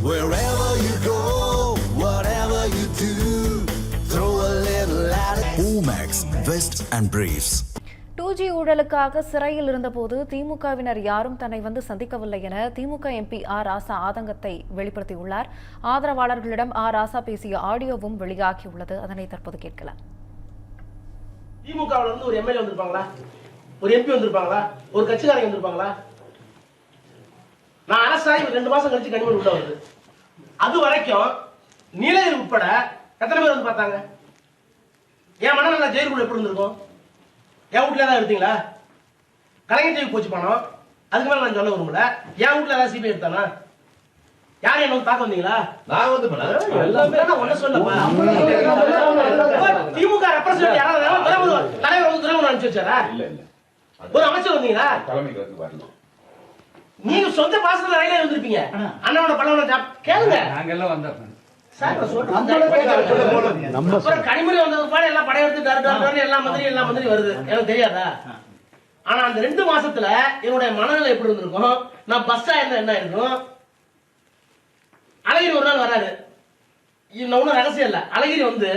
Wherever you go, whatever you do, throw a little at it. Omax, Vest and Briefs. 2G ஊழலுக்காக சிறையில் இருந்தபோது திமுகவினர் யாரும் தன்னை வந்து சந்திக்கவில்லை என திமுக எம்பி ஆர் ராசா ஆதங்கத்தை வெளிப்படுத்தியுள்ளார். ஆதரவாளர்களிடம் ஆர் ராசா பேசிய ஆடியோவும் வெளியாகியுள்ளது. அதனை தற்போது கேட்கலாம். திமுகவில் இருந்து ஒரு எம்எல்ஏ வந்திருப்பாங்களா, ஒரு எம்பி வந்திருப்பாங்களா, ஒரு கட்சிக்காரங்க வந்திருப்பாங்களா? நான் அரசாய் 2 மாசம் கழிச்சு கனிமொழி உள்ள வருது. அது வரைக்கும் நீலகிரி உட்பட எத்தனை பேர் வந்து பார்த்தாங்க? என் மனநல ஜெயிலுக்குள்ள எப்படி இருந்திருக்கும்? என் வீட்டுல ஏதாவது எடுத்தீங்களா? கலைஞர் டிவி போச்சு பணம், அதுக்கு மேல நான் சொல்ல விரும்பல. என் வீட்டுல ஏதாவது சிபிஐ எடுத்தானா? யாரும் என்ன தாக்க வந்தீங்களா? நான் வந்து ஒன்ன சொல்லப்பா. திமுக ரெப்ரசன்ட் யாராவது தலைவர் வந்து துறைமுறை அனுப்பிச்சு வச்சாரா? ஒரு அமைச்சர் வந்தீங்களா? நீங்க சொந்த பாசத்துல ரயிலே வந்திருப்பீங்க. அண்ணாவோட பல்லவன கேளுங்க. நாங்கெல்லாம் வந்தோம். கனிமொழி வந்தது பாடு எல்லாம் படையெடுத்து எல்லா மந்திரி வருது. எனக்கு தெரியாதா? ஆனா அந்த 2 மாசத்துல என்னுடைய மனநிலை எப்படி இருந்திருக்கும்? நான் பஸ்ஸா இருந்தா என்ன இருக்கும்? அழகிரி ஒரு நாள் வராரு. ஒன்னும் ரகசியம் இல்ல. அழகிரி வந்து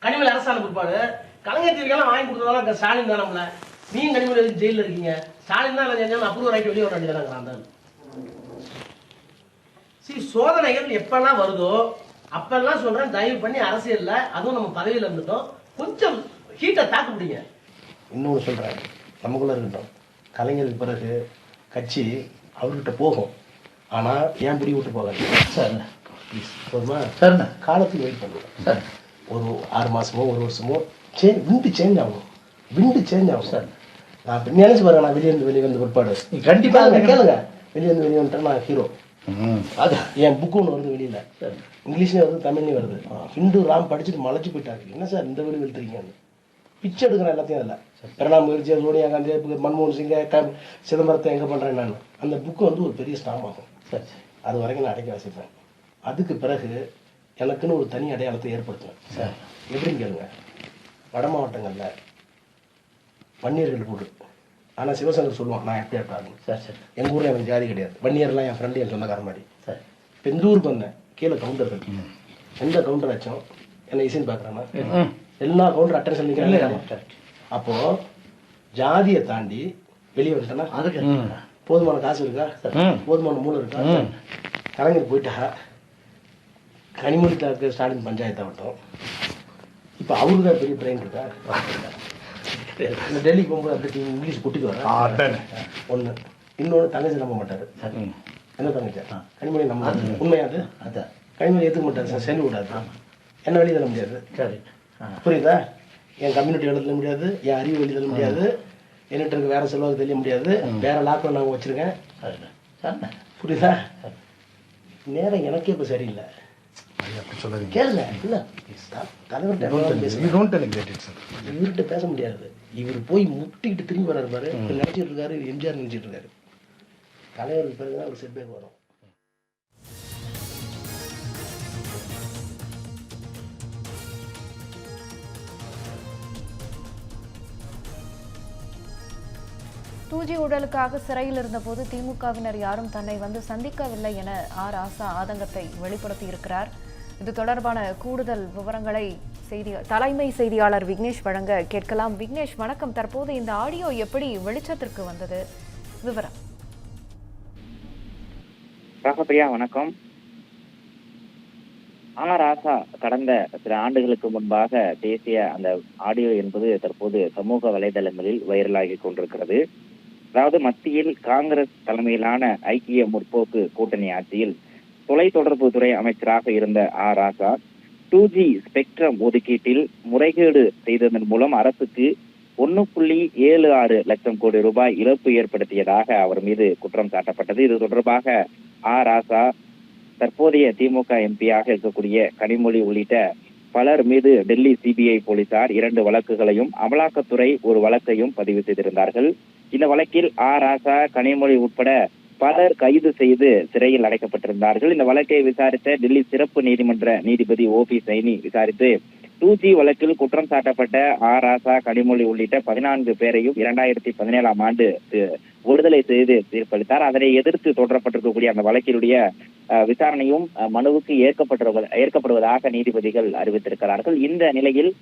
கனிமொழி அரசாணை பிற்பாடு கலைஞர் டிவிக்கெல்லாம் வாங்கி கொடுத்ததெல்லாம் ஸ்டாலின் தான். நம்மள நீங்க கனிமொழி ஜெயில இருக்கீங்க, ஸ்டாலின் தான் செஞ்சாலும் அப்ரூவ் ஆகிட்டு வெளியே வர வேண்டியதாங்க. சோதனைகள் எப்பெல்லாம் வருதோ அப்பெல்லாம் சொல்றேன், தயவு பண்ணி அரசியல்ல, அதுவும் நம்ம பதவியில இருந்துட்டோம், கொஞ்சம் ஹீட்டை தாக்கு பிடிங்க. இன்னொன்னு சொல்றேன், நமக்குள்ள இருக்கட்டும், கலைஞருக்கு பிறகு கட்சி அவர்கிட்ட போகும். ஆனா ஏன் பிடி விட்டு போகாது சார். போதுமா சார்? காலத்துக்கு வெயிட் பண்ணுவோம் சார். ஒரு 6 மாசமோ 1 வருஷமோ விண்டு சேஞ்ச் ஆகும். சார் நான் நினைச்சு பாருங்க, நான் வெளியே வந்து பிற்பாடு கண்டிப்பா கேளுங்க, வெளியே வந்துட்டேன் நான் ஹீரோ. அது என் புக்கு ஒன்று வருது வெளியில, இங்கிலீஷ்லேயும் வருது, தமிழ்லையும் வருது. ஹிந்து ராம் படிச்சுட்டு மலைச்சு போயிட்டாரு. என்ன சார் இந்த வெளி வெளுத்துறீங்கன்னு பிச்சை எடுக்கிறேன் எல்லாத்தையும். அதில் பிரணாப் முகர்ஜி, சோனியா காந்தி, மன்மோகன் சிங், சிதம்பரத்தை எங்கே பண்ணுறேன் நான். அந்த புக்கு வந்து ஒரு பெரிய ஸ்டாம் ஆகும் சார். அது வரைக்கும் நான் அடைக்க வசிப்பேன். அதுக்கு பிறகு எனக்குன்னு ஒரு தனி அடையாளத்தை ஏற்படுத்துவேன் சார். எப்படின்னு கேளுங்க, வட மாவட்டங்களில் வன்னியர்கள் போடு. ஆனால் சிவசங்கர் சொல்லுவான், நான் எப்படி இருப்பாங்க சார். சார் எங்கள் ஊரில் எனக்கு ஜாதி கிடையாது. வன்னியர்லாம் என் ஃப்ரெண்டு, என் சொந்தக்கார மாதிரி சார். இப்போ இந்த ஊருக்கு வந்தேன், கீழே கவுண்டர் இருக்கு. எந்த கவுண்டர் ஆச்சும் என்னை இசைன்னு பார்க்குறேன்னா எல்லா கவுண்டர் அட்டென்ஷன் நிற்கிறேன். அப்போது ஜாதியை தாண்டி வெளியே வந்துட்டேன்னா அதுக்கு போதுமான காசு இருக்கா, போதுமான மூளை இருக்கா? கலைஞர் போயிட்டா, கனிமொழி தாக்கு ஸ்டாலின் பஞ்சாயத்து ஆகட்டும், இப்போ அவருக்கு தான் பெரிய பிரெயின் இருக்கா? இந்த டெல்லிக்கு போகும்போது அப்படி இங்கிலீஷ் கூட்டிட்டு வரேன் ஒன்று. இன்னொன்று தங்கச்சி நம்ப மாட்டாரு. என்ன தங்கச்சி? கனிமொழி நம்ப உண்மையாது. அதான் கனிமொழி ஏற்றுக்க மாட்டாரு சார். செல்லு விடாது. என்ன வெளியே தள்ள முடியாது. சரி புரியுதா? என் கம்யூனிட்டி எழுத முடியாது, என் அறிவு வெளியே தள்ள முடியாது, என்கிட்ட இருக்க வேற செல்வாக்கு தெரிய முடியாது, வேற லாக்டவுன் நாங்கள் வச்சிருக்கேன். புரியுதா? நேரம் எனக்கே இப்போ சரியில்லை. கேளுங்க, இல்ல இவர்கிட்ட பேச முடியாது. இவர் போய் முட்டிக்கிட்டு திரும்பி வர்றாரு பாரு. நினைச்சிட்டு இருக்காரு எம்ஜிஆர் நினைச்சிட்டு இருக்காரு. தலைவருக்கு பிறகுதான் ஒரு செட்பேக் வரும். டூஜி ஊழலுக்காக சிறையில் இருந்தபோது திமுகவினர் யாரும் தன்னை வந்து சந்திக்கவில்லை என ஆர் ராசா ஆதங்கத்தை வெளிப்படுத்தி இருக்கிறார். இது தொடர்பான கூடுதல் விவரங்களை தலைமை செய்தியாளர் விக்னேஷ் வழங்க கேட்கலாம். விக்னேஷ் வணக்கம். தற்போது இந்த ஆடியோ எப்படி வெளிச்சத்திற்கு வந்தது? விவரம். ராகப்பிரியா வணக்கம். ஆர் ராசா கடந்த சில ஆண்டுகளுக்கு முன்பாக பேசிய அந்த ஆடியோ என்பது தற்போது சமூக வலைதளங்களில் வைரலாகி கொண்டிருக்கிறது. அதாவது மத்தியில் காங்கிரஸ் தலைமையிலான ஐக்கிய முற்போக்கு கூட்டணி ஆட்சியில் தொலைத்தொடர்பு துறை அமைச்சராக இருந்த ஆர் ராசா 2G ஸ்பெக்ட்ரம் ஒதுக்கீட்டில் முறைகேடு செய்ததன் மூலம் அரசுக்கு 1.76 லட்சம் கோடி ரூபாய் இழப்பு ஏற்படுத்தியதாக அவர் மீது குற்றம் சாட்டப்பட்டது. இது தொடர்பாக ஆர் ராசா தற்போதைய திமுக எம்பியாக இருக்கக்கூடிய கனிமொழி உள்ளிட்ட பலர் மீது டெல்லி சிபிஐ போலீசார் 2 வழக்குகளையும் அமலாக்கத்துறை ஒரு வழக்கையும் பதிவு செய்திருந்தார்கள். இந்த வழக்கில் ஆர் ராசா, கனிமொழி உட்பட பலர் கைது செய்து சிறையில் அடைக்கப்பட்டிருந்தார்கள். இந்த வழக்கை விசாரித்த டெல்லி சிறப்பு நீதிமன்ற நீதிபதி OP சைனி விசாரித்து 2G வழக்கில் குற்றம் சாட்டப்பட்ட ராசா, கனிமொழி உள்ளிட்ட 14 பேரையும் 2017ஆம் ஆண்டு விடுதலை செய்து தீர்ப்பளித்தார். அதனை எதிர்த்து தொடரப்பட்டிருக்கக்கூடிய அந்த வழக்கினுடைய விசாரணையும் மனுவுக்கு ஏற்கப்படுவதாக நீதிபதிகள் அறிவித்திருக்கிறார்கள். இந்த நிலையில்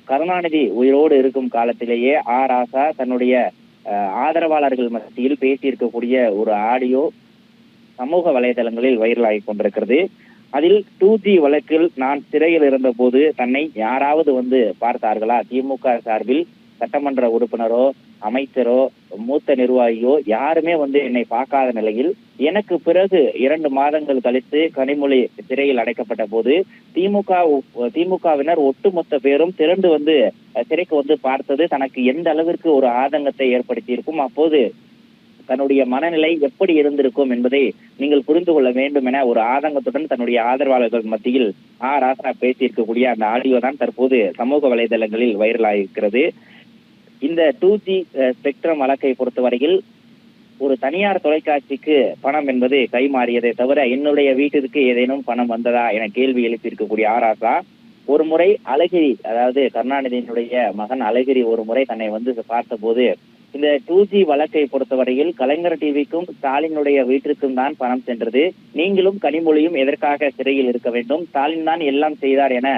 கருணாநிதி உயிரோடு இருக்கும் காலத்திலேயே ராசா தன்னுடைய ஆதரவாளர்கள் மத்தியில் பேசியிருக்கக்கூடிய ஒரு ஆடியோ சமூக வலைதளங்களில் வைரலாகி கொண்டிருக்கிறது. அதில் 2G வழக்கில் நான் சிறையில் இருந்த போது தன்னை யாராவது வந்து பார்த்தார்களா? திமுக சார்பில் சட்டமன்ற உறுப்பினரோ, அமைச்சரோ, மூத்த நிர்வாகியோ யாருமே வந்து என்னை பார்க்காத நிலையில் எனக்கு பிறகு 2 மாதங்கள் கழித்து கனிமொழி சிறையில் அடைக்கப்பட்ட போது திமுகவினர் ஒட்டுமொத்த பேரும் திரண்டு வந்து சிறைக்கு வந்து பார்த்தது தனக்கு எந்த அளவிற்கு ஒரு ஆதங்கத்தை ஏற்படுத்தி இருக்கும், அப்போது தன்னுடைய மனநிலை எப்படி இருந்திருக்கும் என்பதை நீங்கள் புரிந்து கொள்ள வேண்டும் என ஒரு ஆதங்கத்துடன் தன்னுடைய ஆதரவாளர்கள் மத்தியில் ராசா பேசியிருக்கக்கூடிய அந்த ஆடியோ தான் தற்போது சமூக வலைதளங்களில் வைரலாகிருக்கிறது. இந்த 2G ஸ்பெக்ட்ரம் வழக்கை பொறுத்தவரையில் ஒரு தனியார் தொலைக்காட்சிக்கு பணம் என்பது கைமாறியதை தவிர என்னுடைய வீட்டிற்கு ஏதேனும் பணம் வந்ததா என கேள்வி எழுப்பியிருக்கக்கூடிய ராசா ஒரு முறை அழகிரி, அதாவது கருணாநிதியினுடைய மகன் அழகிரி ஒரு முறை தன்னை வந்து பார்த்த போது இந்த 2G வழக்கை பொறுத்தவரையில் கலைஞர் டிவிக்கும் ஸ்டாலினுடைய வீட்டிற்கும் தான் பணம் சென்றது, நீங்களும் கனிமொழியும் எதற்காக சிறையில் இருக்க வேண்டும், ஸ்டாலின் தான் எல்லாம் செய்தார் என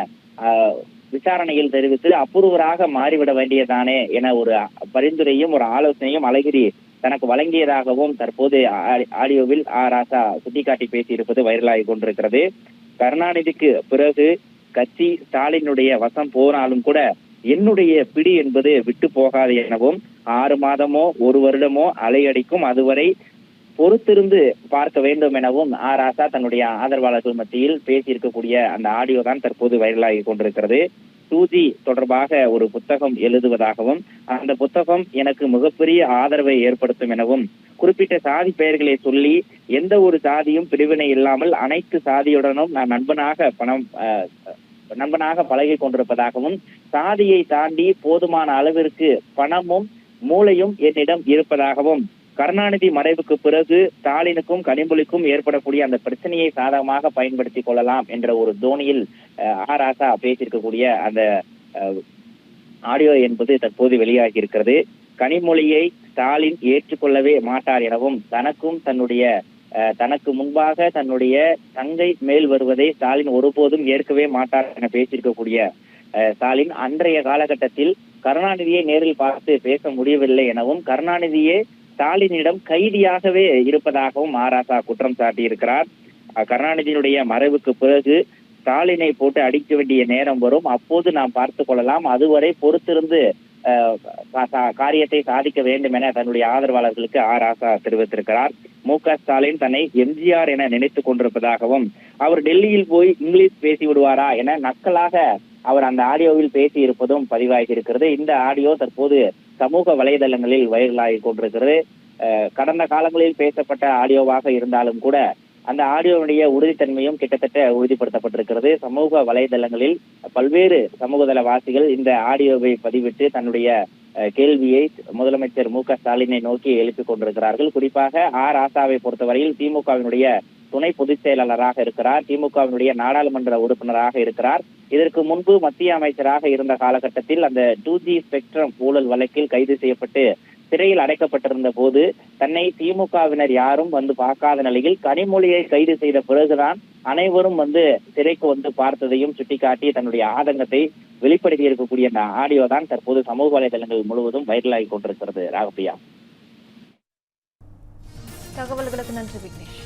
விசாரணையில் தெரிவித்து அப்புறவராக மாறிவிட வேண்டியதானே என ஒரு பரிந்துரையும் ஒரு ஆலோசனையும் அழகிரி தனக்கு வழங்கியதாகவும் தற்போது ஆடியோவில் ராசா சுட்டிக்காட்டி பேசியிருப்பது வைரலாகி கொண்டிருக்கிறது. கருணாநிதிக்கு பிறகு கட்சி ஸ்டாலினுடைய வசம் போனாலும் கூட என்னுடைய பிடி என்பது விட்டு போகாது எனவும் 6 மாதமோ 1 வருடமோ அலையடிக்கும், அதுவரை பொறுத்திருந்து பார்க்க வேண்டும் எனவும் ராசா தன்னுடைய ஆதரவாளர்கள் மத்தியில் பேசியிருக்கக்கூடிய அந்த ஆடியோ தான் தற்போது வைரலாகி கொண்டிருக்கிறது. 2G தொடர்பாக ஒரு புத்தகம் எழுதுவதாகவும் அந்த புத்தகம் எனக்கு மிகப்பெரிய ஆதரவை ஏற்படுத்தும் எனவும் குறிப்பிட்ட சாதி பெயர்களை சொல்லி எந்த ஒரு சாதியும் பிரிவினை இல்லாமல் அனைத்து சாதியுடனும் நான் நண்பனாக பழகி கொண்டிருப்பதாகவும் சாதியை தாண்டி போதுமான அளவிற்கு பணமும் மூளையும் என்னிடம் இருப்பதாகவும் கருணாநிதி மறைவுக்கு பிறகு ஸ்டாலினுக்கும் கனிமொழிக்கும் ஏற்படக்கூடிய அந்த பிரச்சனையை சாதகமாக பயன்படுத்திக் கொள்ளலாம் என்ற ஒரு தோனியில் ராசா பேசியிருக்கக்கூடிய அந்த ஆடியோ என்பது தற்போது வெளியாகி இருக்கிறது. கனிமொழியை ஸ்டாலின் ஏற்றுக்கொள்ளவே மாட்டார் எனவும் தனக்கு முன்பாக தன்னுடைய தங்கை மேல் வருவதை ஸ்டாலின் ஒருபோதும் ஏற்கவே மாட்டார் என பேசியிருக்கக்கூடிய ஸ்டாலின் அன்றைய காலகட்டத்தில் கருணாநிதியை நேரில் பார்த்து பேச முடியவில்லை எனவும் கருணாநிதியே ஸ்டாலினிடம் கைதியாகவே இருப்பதாகவும் ராசா குற்றம் சாட்டியிருக்கிறார். கருணாநிதியினுடைய மறைவுக்கு பிறகு ஸ்டாலினை போட்டு அடிக்க வேண்டிய நேரம் வரும், அப்போது நாம் பார்த்து கொள்ளலாம், அதுவரை பொறுத்திருந்து காரியத்தை சாதிக்க வேண்டும் என தன்னுடைய ஆதரவாளர்களுக்கு ராசா தெரிவித்திருக்கிறார். மு.க. ஸ்டாலின் தன்னை எம்ஜிஆர் என நினைத்துக் கொண்டிருப்பதாகவும் அவர் டெல்லியில் போய் இங்கிலீஷ் பேசி விடுவாரா என நக்கலாக அவர் அந்த ஆடியோவில் பேசி இருப்பதும் பதிவாகி இருக்கிறது. இந்த ஆடியோ தற்போது சமூக வலைதளங்களில் வைரலாகி கொண்டிருக்கிறது. கடந்த காலங்களில் பேசப்பட்ட ஆடியோவாக இருந்தாலும் கூட அந்த ஆடியோவுடைய உறுதித்தன்மையும் கிட்டத்தட்ட உறுதிப்படுத்தப்பட்டிருக்கிறது. சமூக வலைதளங்களில் பல்வேறு சமூகதள வாசிகள் இந்த ஆடியோவை பதிவிட்டு தன்னுடைய கேள்வியை முதலமைச்சர் மு.க. ஸ்டாலினை நோக்கி எழுப்பிக் கொண்டிருக்கிறார்கள். குறிப்பாக ராசாவை பொறுத்தவரையில் திமுகவினுடைய துணை பொதுச் செயலாளராக இருக்கிறார், திமுகவினுடைய நாடாளுமன்ற உறுப்பினராக இருக்கிறார். இதற்கு முன்பு மத்திய அமைச்சராக இருந்த காலகட்டத்தில் அந்த 2G ஸ்பெக்ட்ரம் ஊழல் வழக்கில் கைது செய்யப்பட்டு சிறையில் அடைக்கப்பட்டிருந்த போது தன்னை திமுகவினர் யாரும் வந்து பார்க்காத நிலையில் கனிமொழியை கைது செய்த பிறகுதான் அனைவரும் வந்து சிறைக்கு வந்து பார்த்ததையும் சுட்டிக்காட்டி தன்னுடைய ஆதங்கத்தை வெளிப்படுத்தி இருக்கக்கூடிய அந்த ஆடியோ தான் தற்போது சமூக வலைதளங்கள் முழுவதும் வைரலாகி கொண்டிருக்கிறது. ராகப்பிரியா, தகவல்களுக்கு நன்றி விக்னேஷ்.